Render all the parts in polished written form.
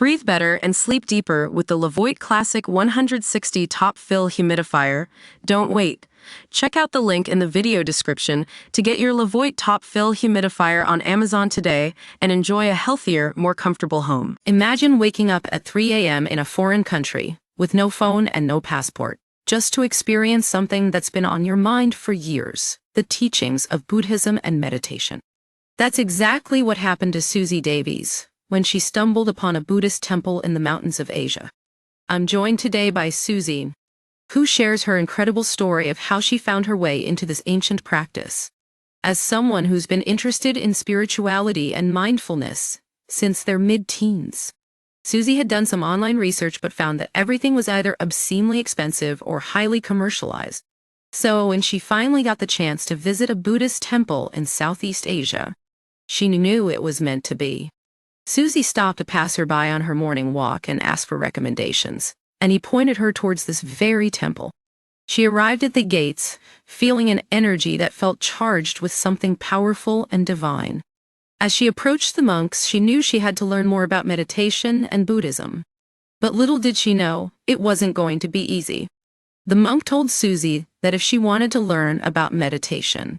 Breathe better and sleep deeper with the Levoit Classic 160 Top Fill Humidifier. Don't wait. Check out the link in the video description to get your Levoit Top Fill Humidifier on Amazon today and enjoy a healthier, more comfortable home. Imagine waking up at 3 a.m. in a foreign country with no phone and no passport, just to experience something that's been on your mind for years: the teachings of Buddhism and meditation. That's exactly what happened to Susie Davies when she stumbled upon a Buddhist temple in the mountains of Asia. I'm joined today by Susie, who shares her incredible story of how she found her way into this ancient practice. As someone who's been interested in spirituality and mindfulness since their mid-teens, Susie had done some online research but found that everything was either obscenely expensive or highly commercialized. So when she finally got the chance to visit a Buddhist temple in Southeast Asia, she knew it was meant to be. Susie stopped a passerby on her morning walk and asked for recommendations, and he pointed her towards this very temple. She arrived at the gates, feeling an energy that felt charged with something powerful and divine. As she approached the monks, she knew she had to learn more about meditation and Buddhism. But little did she know, it wasn't going to be easy. The monk told Susie that if she wanted to learn about meditation,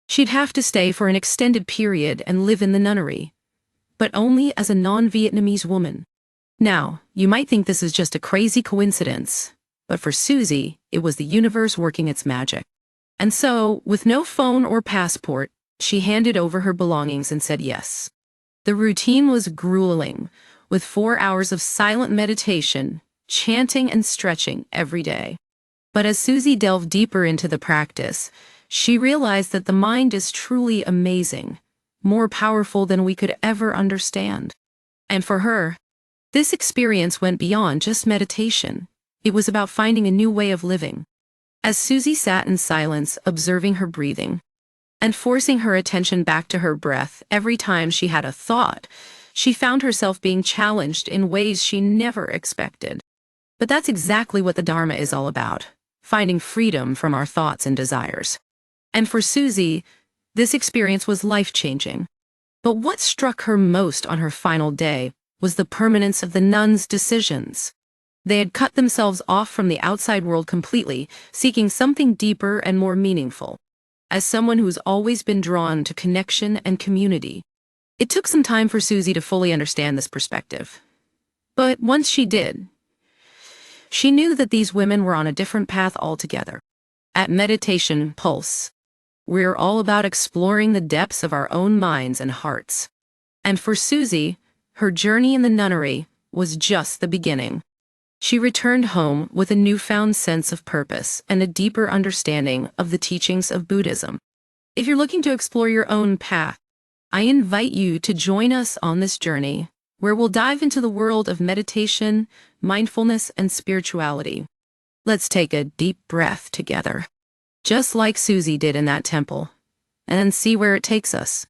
she'd have to stay for an extended period and live in the nunnery, but only as a non-Vietnamese woman. Now, you might think this is just a crazy coincidence, but for Susie, it was the universe working its magic. And so, with no phone or passport, she handed over her belongings and said yes. The routine was grueling, with 4 hours of silent meditation, chanting and stretching every day. But as Susie delved deeper into the practice, she realized that the mind is truly amazing, more powerful than we could ever understand. And for her, this experience went beyond just meditation. It was about finding a new way of living. As Susie sat in silence, observing her breathing, and forcing her attention back to her breath every time she had a thought, she found herself being challenged in ways she never expected. But that's exactly what the Dharma is all about: finding freedom from our thoughts and desires. And for Susie, this experience was life-changing. But what struck her most on her final day was the permanence of the nuns' decisions. They had cut themselves off from the outside world completely, seeking something deeper and more meaningful. As someone who's always been drawn to connection and community, it took some time for Susie to fully understand this perspective. But once she did, she knew that these women were on a different path altogether. At Meditation Pulse, we're all about exploring the depths of our own minds and hearts. And for Susie, her journey in the nunnery was just the beginning. She returned home with a newfound sense of purpose and a deeper understanding of the teachings of Buddhism. If you're looking to explore your own path, I invite you to join us on this journey, where we'll dive into the world of meditation, mindfulness, and spirituality. Let's take a deep breath together, just like Susie did in that temple, and see where it takes us.